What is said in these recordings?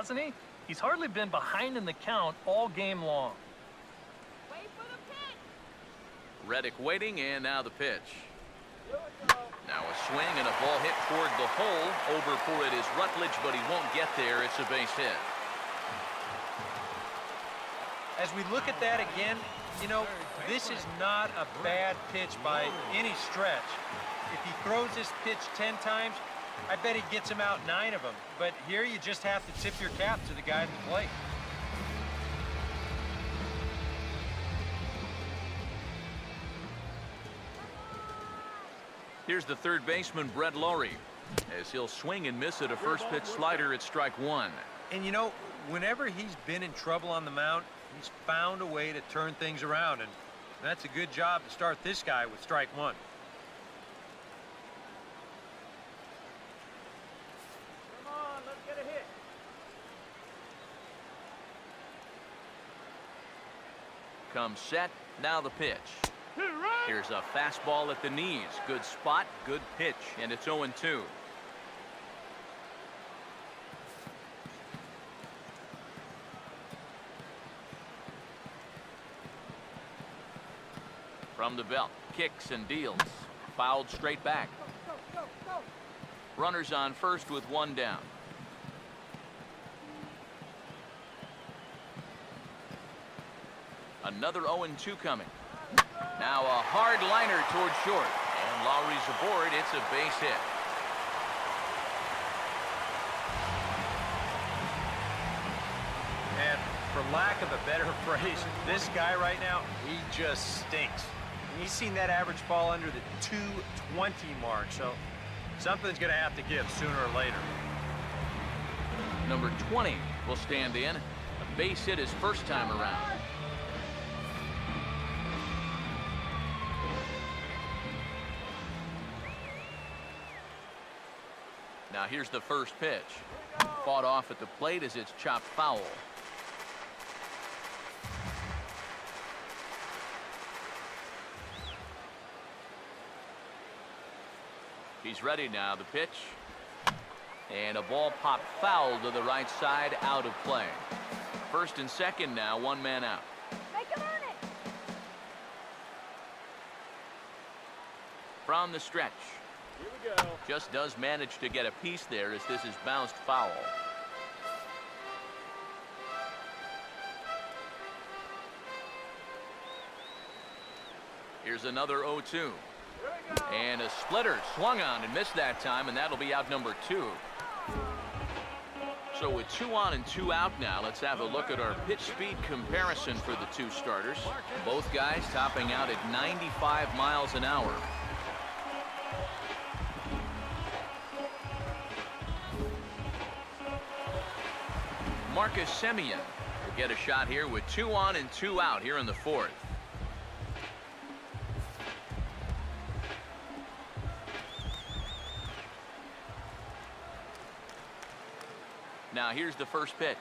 hasn't he? He's hardly been behind in the count all game long. Wait for the pitch. Reddick waiting, and now the pitch. Now a swing and a ball hit toward the hole. Over for it is Rutledge, but he won't get there. It's a base hit. As we look at that again, you know, this is not a bad pitch by any stretch. If he throws this pitch 10 times, I bet he gets him out 9 of them. But here you just have to tip your cap to the guy at the plate. Here's the third baseman, Brett Lowry, as he'll swing and miss at a first pitch slider at strike 1. And you know, whenever he's been in trouble on the mound, he's found a way to turn things around, and that's a good job to start this guy with strike 1. Come on, let's get a hit. Comes set, now the pitch. Here's a fastball at the knees. Good spot, good pitch, and it's 0-2. From the belt, kicks and deals. Fouled straight back. Runners on first with 1 down. Another 0-2 coming. Now a hard liner toward short. And Lowry's aboard. It's a base hit. And for lack of a better phrase, this guy right now, he just stinks. He's seen that average fall under the 220 mark, so something's going to have to give sooner or later. Number 20 will stand in. A base hit his first time around. Now here's the first pitch. Fought off at the plate as it's chopped foul. He's ready now. The pitch. And a ball popped foul to the right side, out of play. First and second now, 1 man out. Make him earn it. From the stretch. Here we go. Just does manage to get a piece there as this is bounced foul. Here's another 0-2. And a splitter swung on and missed that time, and that'll be out number 2. So with 2 on and 2 out now, let's have a look at our pitch speed comparison for the 2 starters. Both guys topping out at 95 miles an hour. Marcus Semien will get a shot here with 2 on and 2 out here in the 4th. Now here's the first pitch.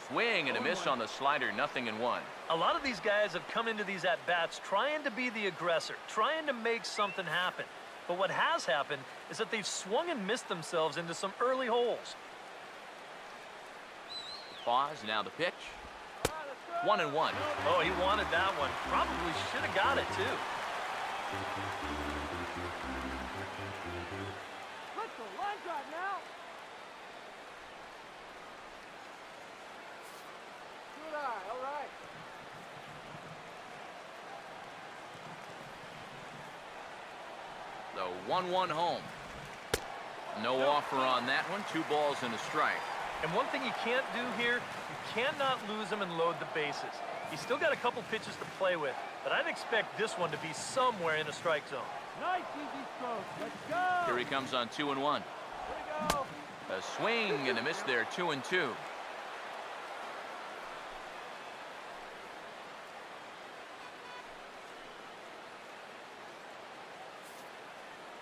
Swing and a miss on the slider, 0-1. A lot of these guys have come into these at-bats trying to be the aggressor, trying to make something happen. But what has happened is that they've swung and missed themselves into some early holes. Pause, now the pitch. 1-1. Oh, he wanted that one. Probably should have got it, too. Let's go. Line drive now. Good eye. All right. The 1-1 home. No offer on that one. 2 balls and a strike. And one thing you can't do here, you cannot lose him and load the bases. He's still got a couple pitches to play with, but I'd expect this one to be somewhere in a strike zone. Nice easy stroke. Let's go. Here he comes on 2-1. Here we go. A swing and a miss there, 2-2.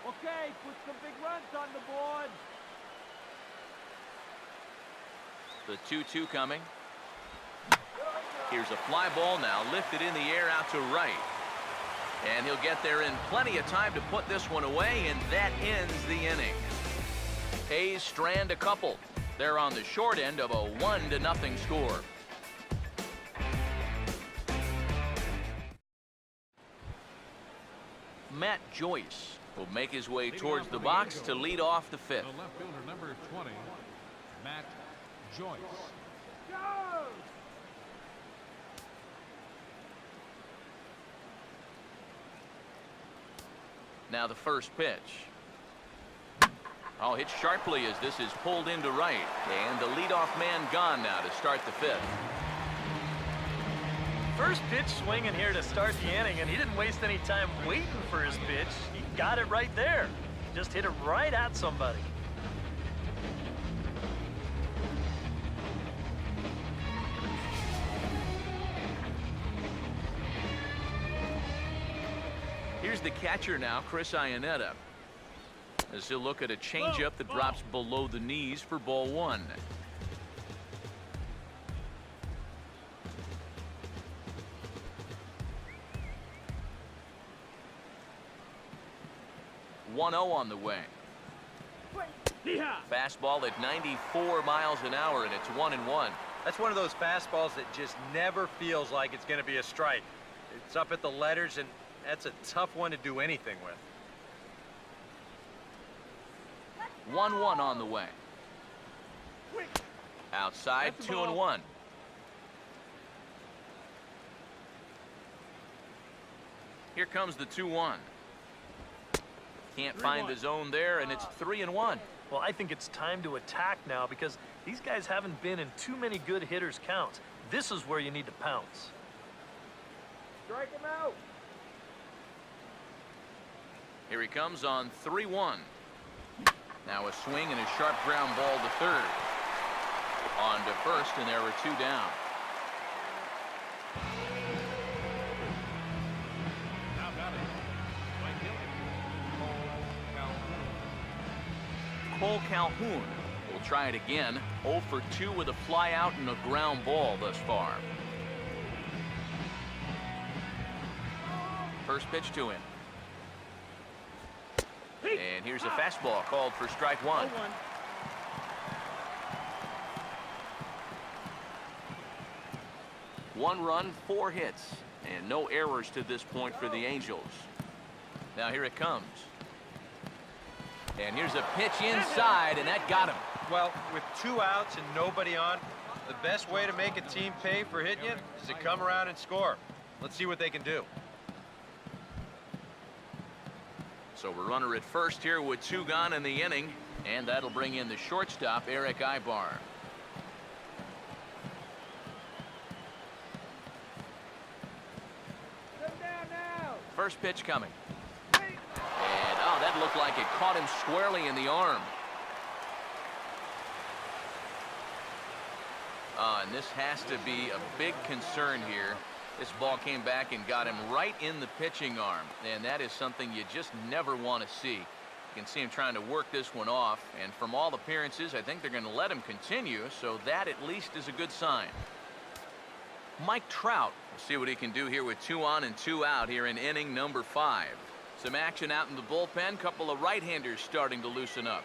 Okay, put some big runs on the board. The 2-2 coming. Here's a fly ball now, lifted in the air out to right. And he'll get there in plenty of time to put this one away, and that ends the inning. Hayes strand a couple. They're on the short end of a 1-0 score. Matt Joyce will make his way towards the box to lead off the fifth. The left fielder, number 20, Matt Joyce. Now the first pitch. Oh, hit sharply as this is pulled into right. And the leadoff man gone now to start the fifth. First pitch swinging here to start the inning, and he didn't waste any time waiting for his pitch. He got it right there. Just hit it right at somebody. Here's the catcher now, Chris Iannetta, as he'll look at a changeup that drops below the knees for ball one. One 0 on the way. Fastball at 94 miles an hour, and it's 1-1. That's one of those fastballs that just never feels like it's going to be a strike. It's up at the letters, and that's a tough one to do anything with. 1-1 on the way. Outside, 2-1. Here comes the 2-1. Can't find the zone there, and it's 3-1. Well, I think it's time to attack now because these guys haven't been in too many good hitters' counts. This is where you need to pounce. Strike him out. Here he comes on 3-1. Now a swing and a sharp ground ball to third. On to first, and there were two down. Now batting, Mike Hill. Cole Calhoun will try it again. 0 for 2 with a fly out and a ground ball thus far. First pitch to him. And here's a fastball called for strike one. 1 run, 4 hits, and no errors to this point for the Angels. Now here it comes. And here's a pitch inside, and that got him. Well, with 2 outs and nobody on, the best way to make a team pay for hitting you is to come around and score. Let's see what they can do. So we're runner at first here with 2 gone in the inning, and that'll bring in the shortstop, Eric Ibar. First pitch coming. And, oh, that looked like it caught him squarely in the arm. And this has to be a big concern here. This ball came back and got him right in the pitching arm, and that is something you just never want to see. You can see him trying to work this one off, and from all appearances, I think they're going to let him continue, so that at least is a good sign. Mike Trout will see what he can do here with 2 on and 2 out here in inning number 5. Some action out in the bullpen, couple of right-handers starting to loosen up.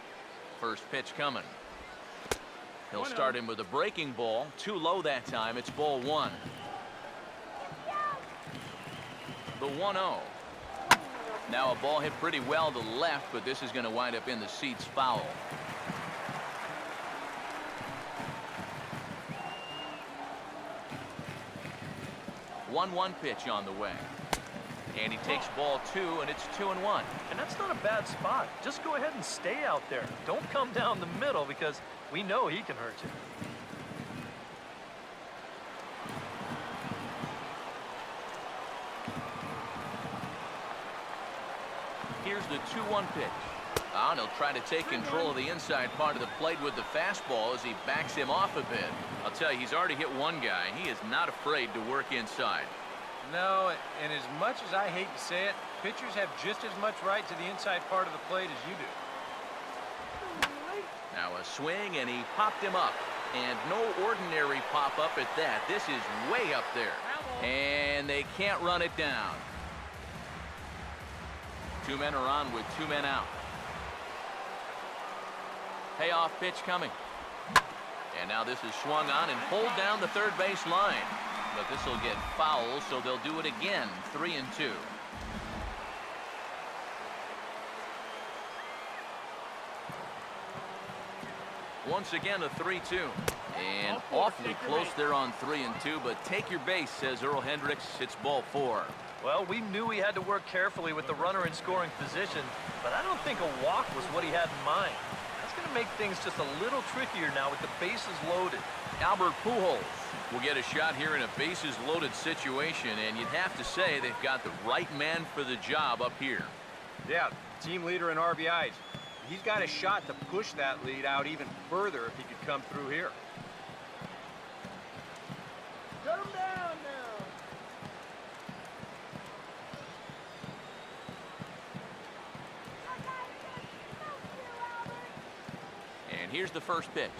First pitch coming. He'll start him with a breaking ball, too low that time. It's ball 1. The 1-0. Now a ball hit pretty well to left, but this is going to wind up in the seats foul. One pitch on the way. And he takes ball 2, and it's 2-1. And that's not a bad spot. Just go ahead and stay out there. Don't come down the middle because we know he can hurt you. Here's the 2-1 pitch. And he'll try to take control of the inside part of the plate with the fastball as he backs him off a bit. I'll tell you, he's already hit one guy. He is not afraid to work inside. No, and as much as I hate to say it, pitchers have just as much right to the inside part of the plate as you do. Now a swing, and he popped him up. And no ordinary pop-up at that. This is way up there. And they can't run it down. 2 men are on with 2 men out. Payoff pitch coming. And now this is swung on and pulled down the third base line. But this will get foul, so they'll do it again. 3-2. Once again, a 3-2. And awfully close there on 3-2, but take your base, says Earl Hendricks. It's ball 4. Well, we knew he had to work carefully with the runner in scoring position, but I don't think a walk was what he had in mind. That's going to make things just a little trickier now with the bases loaded. Albert Pujols will get a shot here in a bases loaded situation, and you'd have to say they've got the right man for the job up here. Yeah, team leader in RBIs. He's got a shot to push that lead out even further if he could come through here. Shut him down now. And here's the first pitch.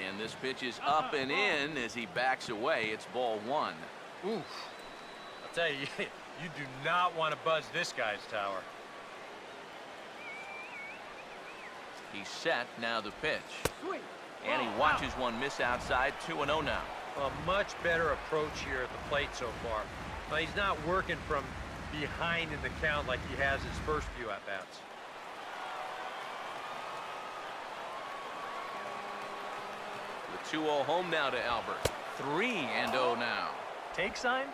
And this pitch is up and in as he backs away. It's ball 1. Oof. I'll tell you, you do not want to buzz this guy's tower. He's set. Now the pitch. Sweet. And he watches one miss outside. 2-0 now. A much better approach here at the plate so far. Well, he's not working from behind in the count like he has his first few at-bats. The 2-0 home now to Albert. 3-0 now. Take sign?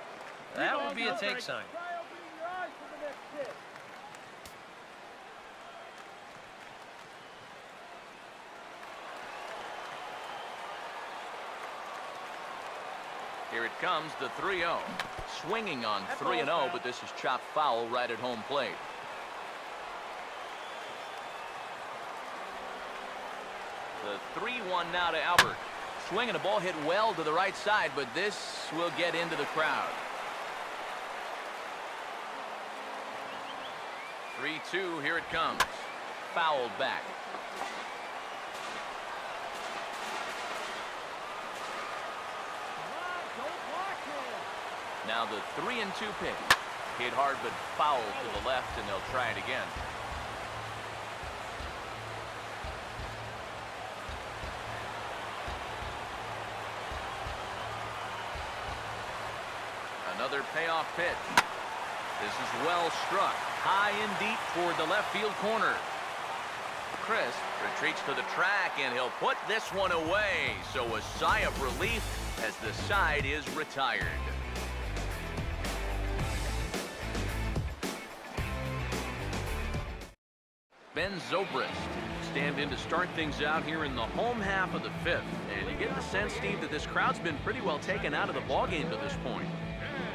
That would be a take sign. Try opening your eyes for the next pitch. Here it comes, the 3-0. Swinging on 3-0, but this is chopped foul right at home plate. The 3-1 now to Albert. Swinging, a ball hit well to the right side, but this will get into the crowd. 3-2, here it comes. Fouled back. Now the 3-2 pitch. Hit hard but foul to the left, and they'll try it again. Another payoff pitch. This is well struck. High and deep toward the left field corner. Chris retreats to the track, and he'll put this one away. So a sigh of relief as the side is retired. Ben Zobrist stand in to start things out here in the home half of the 5th. And you get the sense, Steve, that this crowd's been pretty well taken out of the ballgame to this point.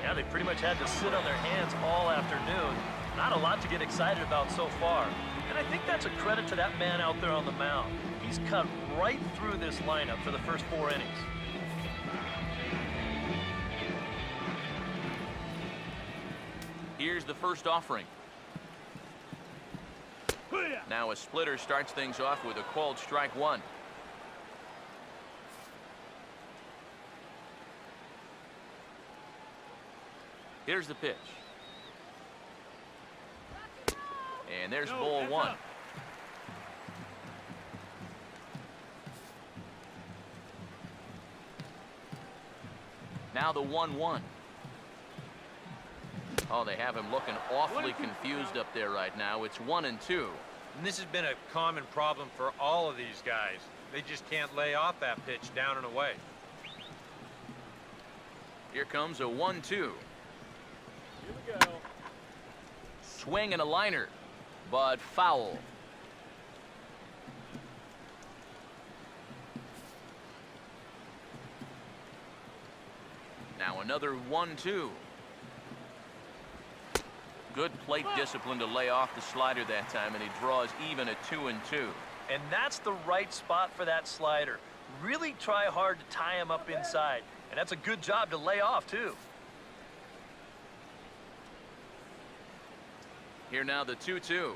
Yeah, they pretty much had to sit on their hands all afternoon. Not a lot to get excited about so far. And I think that's a credit to that man out there on the mound. He's cut right through this lineup for the first 4 innings. Here's the first offering. Now a splitter starts things off with a called strike 1. Here's the pitch. And there's ball 1. Now the 1-1. Oh, they have him looking awfully confused up there right now. It's 1-2. And this has been a common problem for all of these guys. They just can't lay off that pitch down and away. Here comes a 1-2. Here we go. Swing and a liner, but foul. Now another 1-2. Good plate discipline to lay off the slider that time, and he draws even at 2-2. And that's the right spot for that slider. Really try hard to tie him up inside. And that's a good job to lay off, too. Here now the 2-2.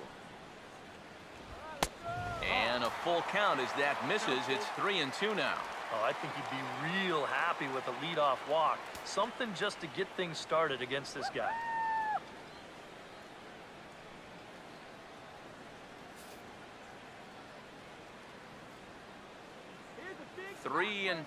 And a full count as that misses. It's 3-2 now. Oh, I think he'd be real happy with a leadoff walk. Something just to get things started against this guy. 3 and